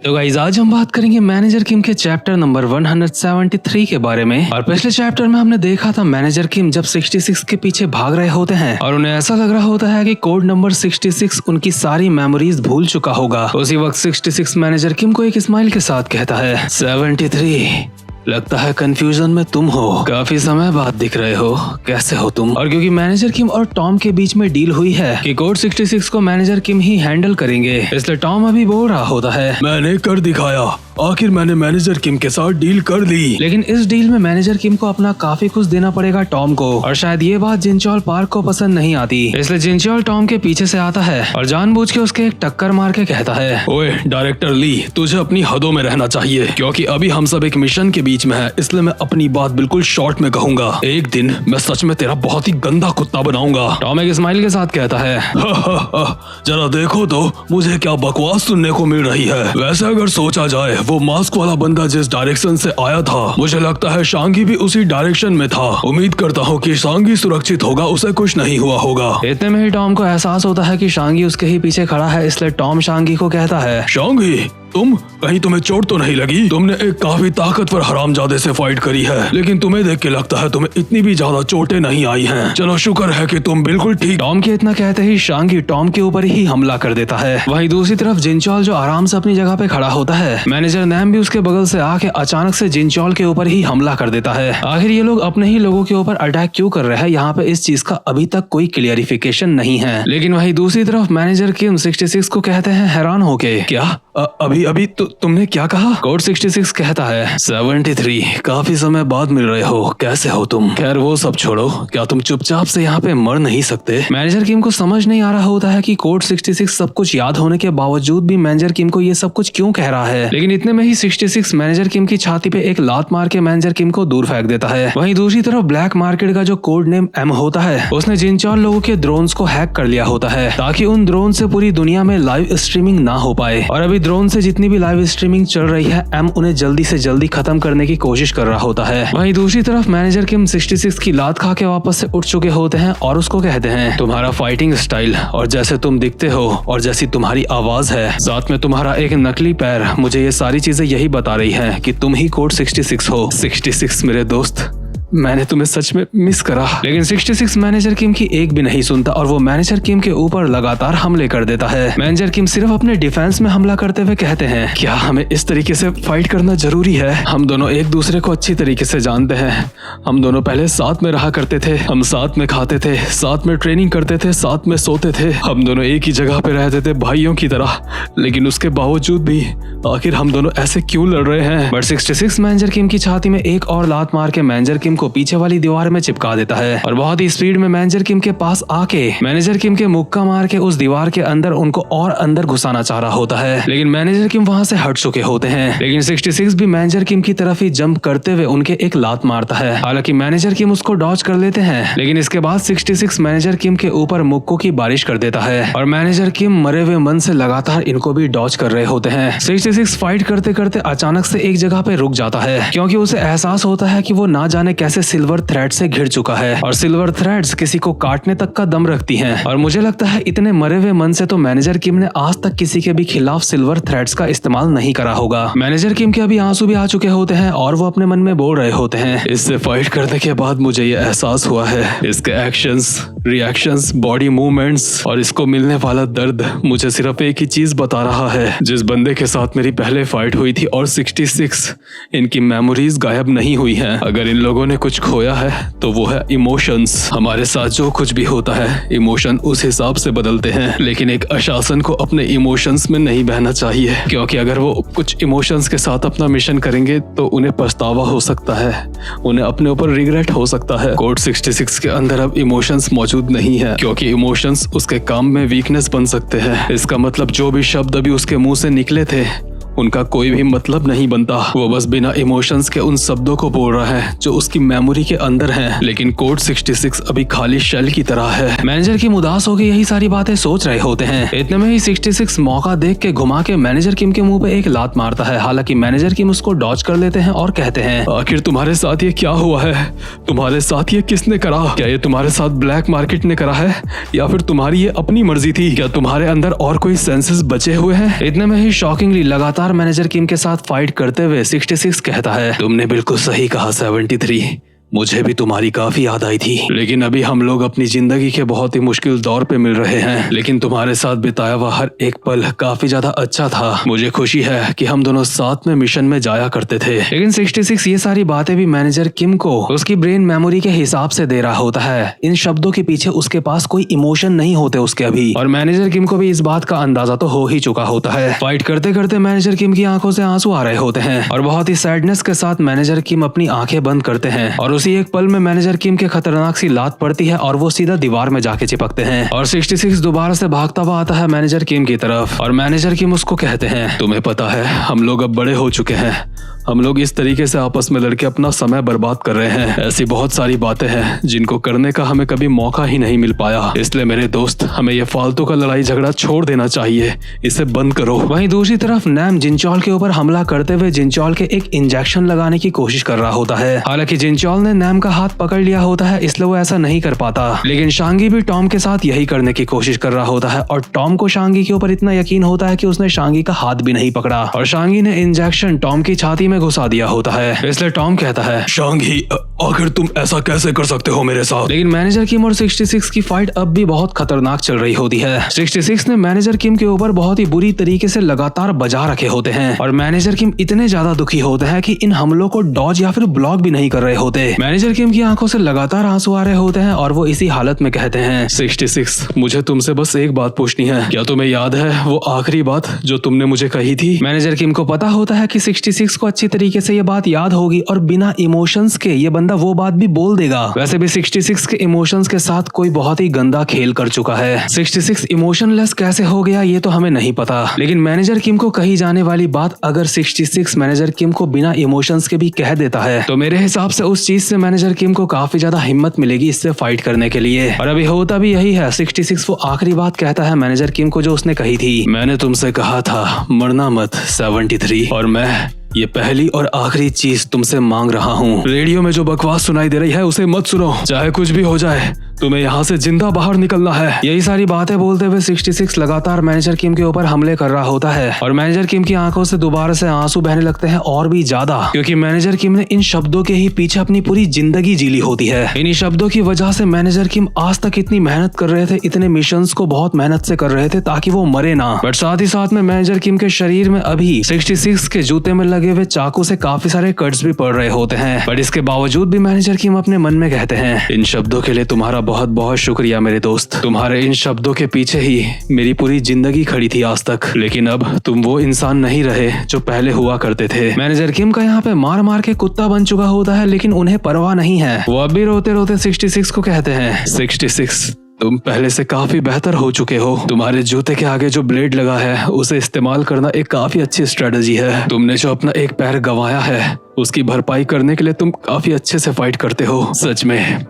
तो गाइस आज हम बात करेंगे मैनेजर किम के चैप्टर नंबर 173 के बारे में। और पिछले चैप्टर में हमने देखा था मैनेजर किम जब 66 के पीछे भाग रहे होते हैं और उन्हें ऐसा लग रहा होता है कि कोड नंबर 66 उनकी सारी मेमोरीज भूल चुका होगा। उसी वक्त 66 मैनेजर किम को एक स्माइल के साथ कहता है 73 लगता है कंफ्यूजन में तुम हो, काफी समय बाद दिख रहे हो, कैसे हो तुम। और क्योंकि मैनेजर किम और टॉम के बीच में डील हुई है कि कोड 66 को मैनेजर किम ही हैंडल करेंगे, इसलिए टॉम अभी बोल रहा होता है मैंने कर दिखाया, आखिर मैंने मैनेजर किम के साथ डील कर ली। लेकिन इस डील में मैनेजर किम को अपना काफी कुछ देना पड़ेगा टॉम को, और शायद ये बात जिनचोल पार्क को पसंद नहीं आती, इसलिए जिनचोल टॉम के पीछे से आता है और जानबूझ के उसके एक टक्कर मार के कहता है ओए डायरेक्टर ली, तुझे अपनी हदों में रहना चाहिए, क्योंकि अभी हम सब एक मिशन के बीच में है, इसलिए मैं अपनी बात बिल्कुल शॉर्ट में कहूंगा। एक दिन मैं सच में तेरा बहुत ही गंदा कुत्ता बनाऊंगा। टॉम एक स्माइल के साथ कहता है जरा देखो तो मुझे क्या बकवास सुनने को मिल रही है। वैसे अगर सोचा जाए वो मास्क वाला बंदा जिस डायरेक्शन से आया था, मुझे लगता है शांगी भी उसी डायरेक्शन में था। उम्मीद करता हूँ कि शांगी सुरक्षित होगा, उसे कुछ नहीं हुआ होगा। इतने में ही टॉम को एहसास होता है कि शांगी उसके ही पीछे खड़ा है, इसलिए टॉम शांगी को कहता है शांगी तुम कहीं तुम्हें चोट तो नहीं लगी? तुमने एक काफी ताकतवर हरामजादे से फाइट करी है, लेकिन तुम्हें देख के लगता है तुम्हें इतनी भी ज्यादा चोटें नहीं आई हैं। चलो शुक्र है कि तुम बिल्कुल ठीक। टॉम के इतना कहते ही शांगी टॉम के ऊपर ही हमला कर देता है। वहीं दूसरी तरफ जिनचोल जो आराम से अपनी जगह पे खड़ा होता है, मैनेजर नैम भी उसके बगल से आके अचानक से जिनचोल के ऊपर ही हमला कर देता है। आखिर ये लोग अपने ही लोगों के ऊपर अटैक क्यों कर रहे हैं, यहाँ पे इस चीज का अभी तक कोई क्लियरिफिकेशन नहीं है। लेकिन वहीं दूसरी तरफ मैनेजर किम 66 को कहते हैं हैरान होके क्या अभी तुमने क्या कहा? कोड 66 कहता है 73 काफी समय बाद मिल रहे हो, कैसे हो तुम? खैर वो सब छोड़ो, क्या तुम चुपचाप से यहाँ पे मर नहीं सकते? मैनेजर किम को समझ नहीं आ रहा होता है कि कोड 66 सब कुछ याद होने के बावजूद भी मैनेजर किम को ये सब कुछ क्यों कह रहा है। लेकिन इतने में ही 66 मैनेजर किम की छाती पे एक लात मार के मैनेजर किम को दूर फेंक देता है। वहीं दूसरी तरफ ब्लैक मार्केट का जो कोड नेम एम होता है, उसने जिनचोल लोगों के ड्रोन्स को हैक कर लिया होता है ताकि उन ड्रोन से पूरी दुनिया में लाइव स्ट्रीमिंग ना हो पाए। और अभी ड्रोन से जितनी भी लाइव स्ट्रीमिंग चल रही है, एम उन्हें जल्दी से जल्दी खत्म करने की कोशिश कर रहा होता है। वहीं दूसरी तरफ मैनेजर किम 66 की लात खा के वापस से उठ चुके होते हैं और उसको कहते हैं तुम्हारा फाइटिंग स्टाइल और जैसे तुम दिखते हो और जैसी तुम्हारी आवाज है, साथ में तुम्हारा एक नकली पैर, मुझे ये सारी चीजें यही बता रही हैं कि तुम ही कोड 66 हो। 66 मेरे दोस्त, मैंने तुम्हें सच में मिस करा। लेकिन 66 मैनेजर किम की एक भी नहीं सुनता और वो मैनेजर किम के ऊपर लगातार हमले कर देता है। मैनेजर किम सिर्फ अपने डिफेंस में हमला करते हुए कहते हैं क्या हमें इस तरीके से फाइट करना जरूरी है? हम दोनों एक दूसरे को अच्छी तरीके से जानते हैं, हम दोनों पहले साथ में रहा करते थे, हम साथ में खाते थे, साथ में ट्रेनिंग करते थे, साथ में सोते थे, हम दोनों एक ही जगह पे रहते थे भाइयों की तरह। लेकिन उसके बावजूद भी आखिर हम दोनों ऐसे क्यों लड़ रहे हैं? बट 66 मैनेजर किम की छाती में एक और लात मार के मैनेजर किम को पीछे वाली दीवार में चिपका देता है और बहुत ही स्पीड में मैनेजर किम के पास आके मैनेजर किम के मुक्का मार के उस दीवार के अंदर उनको और अंदर घुसाना चाह रहा होता है। लेकिन मैनेजर किम वहां से हट चुके होते हैं। लेकिन 66 भी मैनेजर किम की तरफ ही जंप करते हुए उनके एक लात मारता है। हालांकि मैनेजर किम उसको डॉज कर लेते हैं, लेकिन इसके बाद 66 मैनेजर किम के ऊपर मुक्कों की बारिश कर देता है और मैनेजर किम मरे हुए मन से लगातार इनको भी डॉज कर रहे होते हैं। 66 फाइट करते करते अचानक से एक जगह पे रुक जाता है, क्योंकि उसे एहसास होता है कि वो ना जाने कैसे सिल्वर थ्रेड से घिर चुका है और सिल्वर थ्रेड्स किसी को काटने तक का दम रखती हैं। और मुझे लगता है इतने मरे हुए मन से तो मैनेजर किम ने आज तक किसी के भी खिलाफ सिल्वर थ्रेड्स का इस्तेमाल नहीं करा होगा। मैनेजर किम के अभी आंसू भी आ चुके होते हैं और वो अपने मन में बोल रहे होते हैं इससे फाइट करने के बाद मुझे ये एहसास हुआ है, इसके एक्शंस, रिएक्शंस, बॉडी मूवमेंट्स और इसको मिलने वाला दर्द मुझे सिर्फ एक ही चीज बता रहा है, जिस बंदे के साथ मेरी पहले फाइट हुई थी और 66 इनकी मेमोरीज गायब नहीं हुई हैं। अगर इन लोगों ने कुछ खोया है तो वो है इमोशंस। हमारे साथ जो कुछ भी होता है इमोशन उस हिसाब से बदलते हैं, लेकिन एक अशासन को अपने इमोशंस में नहीं बहना चाहिए, क्योंकि अगर वो कुछ इमोशंस के साथ अपना मिशन करेंगे तो उन्हें पछतावा हो सकता है, उन्हें अपने ऊपर रिग्रेट हो सकता है। कोड 66 के अंदर अब इमोशंस मौजूद नहीं है, क्योंकि इमोशंस उसके काम में वीकनेस बन सकते हैं। इसका मतलब जो भी शब्द अभी उसके मुंह से निकले थे उनका कोई भी मतलब नहीं बनता, वो बस बिना इमोशंस के उन शब्दों को बोल रहा है जो उसकी मेमोरी के अंदर हैं। लेकिन कोड 66 अभी खाली शेल की तरह है। मैनेजर किम उदास होकर यही सारी बातें सोच रहे होते हैं। इतने में ही 66 मौका देख के घुमा के मैनेजर किम के मुंह पे एक लात मारता है। हालांकि मैनेजर किम उसको डॉज कर लेते हैं और कहते हैं आखिर तुम्हारे साथ ये क्या हुआ है? तुम्हारे साथ ये किसने करा? क्या ये तुम्हारे साथ ब्लैक मार्केट ने करा है या फिर तुम्हारी ये अपनी मर्जी थी? क्या तुम्हारे अंदर और कोई सेंसेस बचे हुए हैं? इतने में ही शॉकिंगली लगातार लगातार मैनेजर किम के साथ फाइट करते हुए 66 कहता है, तुमने बिल्कुल सही कहा 73, मुझे भी तुम्हारी काफी याद आई थी, लेकिन अभी हम लोग अपनी जिंदगी के बहुत ही मुश्किल दौर पे मिल रहे हैं, लेकिन तुम्हारे साथ बिताया हुआ हर एक पल काफी ज्यादा अच्छा था। मुझे खुशी है कि हम दोनों साथ में मिशन में जाया करते थे। लेकिन 66 ये सारी बातें भी मैनेजर किम को उसकी ब्रेन मेमोरी के हिसाब से दे रहा होता है। इन शब्दों के पीछे उसके पास कोई इमोशन नहीं होते उसके अभी, और मैनेजर किम को भी इस बात का अंदाजा तो हो ही चुका होता है। फाइट करते करते मैनेजर किम की आंखों से आंसू आ रहे होते हैं और बहुत ही सैडनेस के साथ मैनेजर किम अपनी आंखें बंद करते हैं और उसी एक पल में मैनेजर किम के खतरनाक सी लात पड़ती है और वो सीधा दीवार में जाके चिपकते हैं और 66 दोबारा से भागता हुआ आता है मैनेजर किम की तरफ और मैनेजर किम उसको कहते हैं, तुम्हें पता है हम लोग अब बड़े हो चुके हैं, हम लोग इस तरीके से आपस में लड़के अपना समय बर्बाद कर रहे हैं। ऐसी बहुत सारी बातें हैं जिनको करने का हमें कभी मौका ही नहीं मिल पाया, इसलिए मेरे दोस्त हमें ये फालतू का लड़ाई झगड़ा छोड़ देना चाहिए, इसे बंद करो। वहीं दूसरी तरफ नैम जिनचॉल के ऊपर हमला करते हुए जिनचॉल के एक इंजेक्शन लगाने की कोशिश कर रहा होता है। हालांकि जिनचॉल ने नैम का हाथ पकड़ लिया होता है, इसलिए वो ऐसा नहीं कर पाता, लेकिन शांगी भी टॉम के साथ यही करने की कोशिश कर रहा होता है और टॉम को शांगी के ऊपर इतना यकीन होता है कि उसने शांगी का हाथ भी नहीं पकड़ा और शांगी ने इंजेक्शन टॉम की छाती में घुसा दिया होता है। इसलिए टॉम कहता है, शांगी आखिर तुम ऐसा कैसे कर सकते हो मेरे साथ? लेकिन मैनेजर किम और 66 की फाइट अब भी बहुत खतरनाक चल रही होती है। 66 ने मैनेजर किम के ऊपर बहुत ही बुरी तरीके से लगातार बजा रखे होते हैं और मैनेजर किम इतने ज्यादा दुखी होते हैं कि इन हमलों को डॉज या फिर ब्लॉक भी नहीं कर रहे होते। मैनेजर किम की आंखों से लगातार आंसू आ रहे होते हैं और वो इसी हालत में कहते हैं, 66 मुझे तुमसे बस एक बात पूछनी है, क्या तुम्हें याद है वो आखिरी बात जो तुमने मुझे कही थी? मैनेजर किम को पता होता है कि 66 को अच्छी तरीके से ये बात याद होगी और बिना इमोशंस के ये बंदा वो बात भी बोल देगा। वैसे भी 66 के इमोशंस के साथ कोई बहुत ही गंदा खेल कर चुका है। 66 इमोशनलेस कैसे हो गया ये तो हमें नहीं पता, लेकिन मैनेजर किम को कही जाने वाली बात अगर 66 मैनेजर किम को बिना इमोशंस के भी कह देता है तो मेरे हिसाब से उस चीज से मैनेजर किम को काफी ज्यादा हिम्मत मिलेगी इससे फाइट करने के लिए। और अभी होता भी यही है। 66 वो आखिरी बात कहता है मैनेजर किम को जो उसने कही थी, मैंने तुमसे कहा था मरना मत 73, और मैं ये पहली और आखिरी चीज तुमसे मांग रहा हूँ। रेडियो में जो बकवास सुनाई दे रही है उसे मत सुनो, चाहे कुछ भी हो जाए तुम्हें यहाँ से जिंदा बाहर निकलना है। यही सारी बातें बोलते हुए 66 लगातार मैनेजर किम के ऊपर हमले कर रहा होता है और मैनेजर किम की आंखों से दोबारा से आंसू बहने लगते हैं और भी ज्यादा, क्योंकि मैनेजर किम ने इन शब्दों के ही पीछे अपनी पूरी जिंदगी जी ली होती है। इन्हीं शब्दों की वजह से मैनेजर किम आज तक इतनी मेहनत कर रहे थे, इतने मिशंस को बहुत मेहनत से कर रहे थे ताकि वो मरे ना, बट साथ ही साथ में मैनेजर किम के शरीर में अभी 66 के जूते में लगे हुए चाकू से काफी सारे कट्स भी पड़ रहे होते हैं। बट इसके बावजूद भी मैनेजर किम अपने मन में कहते हैं, इन शब्दों के लिए तुम्हारा बहुत बहुत शुक्रिया मेरे दोस्त, तुम्हारे इन शब्दों के पीछे ही मेरी पूरी जिंदगी खड़ी थी आज तक, लेकिन अब तुम वो इंसान नहीं रहे जो पहले हुआ करते थे। मैनेजर किम का यहाँ पे मार मार के कुत्ता बन चुका होता है, लेकिन उन्हें परवाह नहीं है। वो अब भी रोते रोते 66 को कहते हैं, 66 तुम पहले से काफी बेहतर हो चुके हो। तुम्हारे जूते के आगे जो ब्लेड लगा है उसे इस्तेमाल करना एक काफी अच्छी स्ट्रेटजी है। तुमने जो अपना एक पैर गंवाया है उसकी भरपाई करने के लिए तुम काफी अच्छे से फाइट करते हो। सच में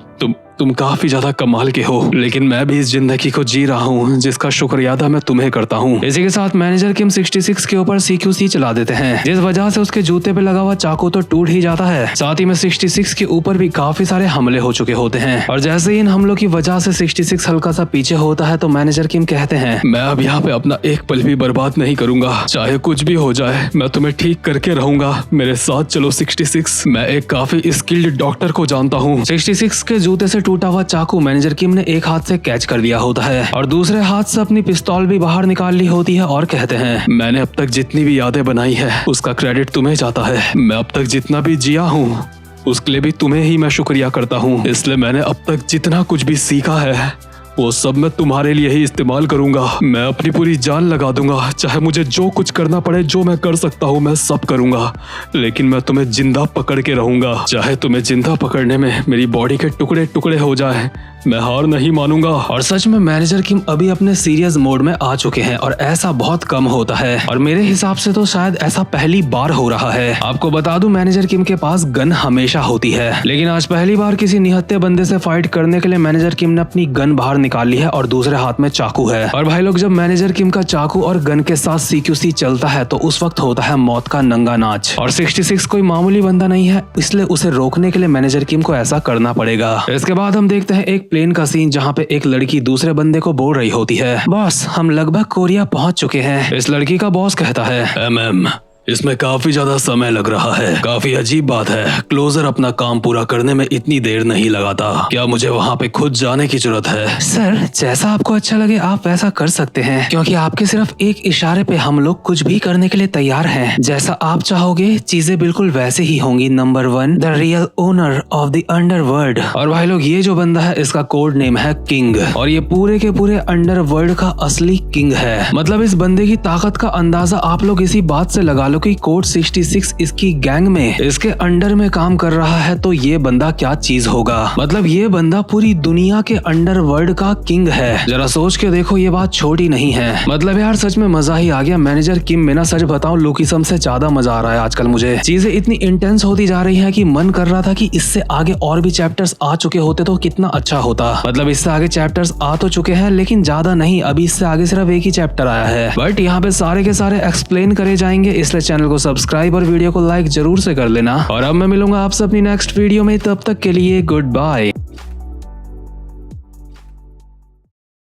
तुम काफी ज्यादा कमाल के हो, लेकिन मैं भी इस जिंदगी को जी रहा हूँ जिसका शुक्रिया अदा मैं तुम्हें करता हूँ। इसी के साथ मैनेजर किम 66 के ऊपर CQC चला देते हैं, जिस वजह से उसके जूते पे लगा हुआ चाकू तो टूट ही जाता है। साथ ही में 66 के ऊपर भी काफी सारे हमले हो चुके होते हैं और जैसे ही इन हमलों की वजह से 66 हल्का सा पीछे होता है तो मैनेजर किम कहते हैं, मैं अब यहाँ पे अपना एक पल भी बर्बाद नहीं करूंगा, चाहे कुछ भी हो जाए मैं तुम्हें ठीक करके रहूंगा। मेरे साथ चलो 66, मैं एक काफी स्किल्ड डॉक्टर को जानता हूँ। 66 के जूते से टूटा हुआ चाकू मैनेजर किम ने एक हाथ से कैच कर लिया होता है और दूसरे हाथ से अपनी पिस्तौल भी बाहर निकाल ली होती है और कहते हैं, मैंने अब तक जितनी भी यादें बनाई है उसका क्रेडिट तुम्हें जाता है। मैं अब तक जितना भी जिया हूँ उसके लिए भी तुम्हें ही मैं शुक्रिया करता हूँ। इसलिए मैंने अब तक जितना कुछ भी सीखा है वो सब मैं तुम्हारे लिए ही इस्तेमाल करूंगा। मैं अपनी पूरी जान लगा दूंगा, चाहे मुझे जो कुछ करना पड़े, जो मैं कर सकता हूँ मैं सब करूंगा, लेकिन मैं तुम्हें जिंदा पकड़ के रहूंगा। चाहे तुम्हें जिंदा पकड़ने में मेरी बॉडी के टुकड़े टुकड़े हो जाए, मैं हार नहीं मानूंगा। और सच में मैनेजर किम अभी अपने सीरियस मोड में आ चुके हैं और ऐसा बहुत कम होता है और मेरे हिसाब से तो शायद ऐसा पहली बार हो रहा है। आपको बता दूं मैनेजर किम के पास गन हमेशा होती है, लेकिन आज पहली बार किसी निहत्थे बंदे से फाइट करने के लिए मैनेजर किम ने अपनी गन बाहर निकाल ली है और दूसरे हाथ में चाकू है। और भाई लोग, जब मैनेजर किम का चाकू और गन के साथ CQC चलता है तो उस वक्त होता है मौत का नंगा नाच। और 66 कोई मामूली बंदा नहीं है, इसलिए उसे रोकने के लिए मैनेजर किम को ऐसा करना पड़ेगा। इसके बाद हम देखते हैं एक प्लेन का सीन जहाँ पे एक लड़की दूसरे बंदे को बोल रही होती है, बॉस हम लगभग कोरिया पहुंच चुके हैं। इस लड़की का बॉस कहता है, MM इसमें काफी ज्यादा समय लग रहा है। काफी अजीब बात है, क्लोजर अपना काम पूरा करने में इतनी देर नहीं लगाता। क्या मुझे वहाँ पे खुद जाने की जरूरत है? सर, जैसा आपको अच्छा लगे आप वैसा कर सकते हैं, क्योंकि आपके सिर्फ एक इशारे पे हम लोग कुछ भी करने के लिए तैयार हैं। जैसा आप चाहोगे चीजें बिल्कुल वैसे ही होंगी। Number 1, the real owner of the underworld. और भाई लोग, ये जो बंदा है इसका कोड नेम है किंग, और ये पूरे के पूरे अंडरवर्ल्ड का असली किंग है। मतलब इस बंदे की ताकत का अंदाजा आप लोग इसी बात से लगा लो कि कोड 66 इसकी गैंग में इसके अंडर में काम कर रहा है, तो ये बंदा क्या चीज होगा। मतलब ये बंदा पूरी दुनिया के अंडरवर्ल्ड का किंग है। जरा सोच के देखो, ये बात छोटी नहीं है। मतलब यार सच में मजा ही आ गया। मैनेजर किम में ना सच बताऊं लुकिसम से ज्यादा मजा आ रहा है आजकल मुझे। चीजें इतनी इंटेंस होती जा रही है कि मन कर रहा था कि इससे आगे और भी चैप्टर्स आ चुके होते तो कितना अच्छा होता। मतलब इससे आगे चैप्टर्स आ तो चुके हैं लेकिन ज्यादा नहीं, अभी इससे आगे सिर्फ एक ही चैप्टर आया है। बट यहाँ पे सारे के सारे एक्सप्लेन करे जाएंगे, इसलिए चैनल को सब्सक्राइब और वीडियो को लाइक जरूर से कर लेना। और अब मैं मिलूंगा आपसे अपनी नेक्स्ट वीडियो में, तब तक के लिए गुड बाय।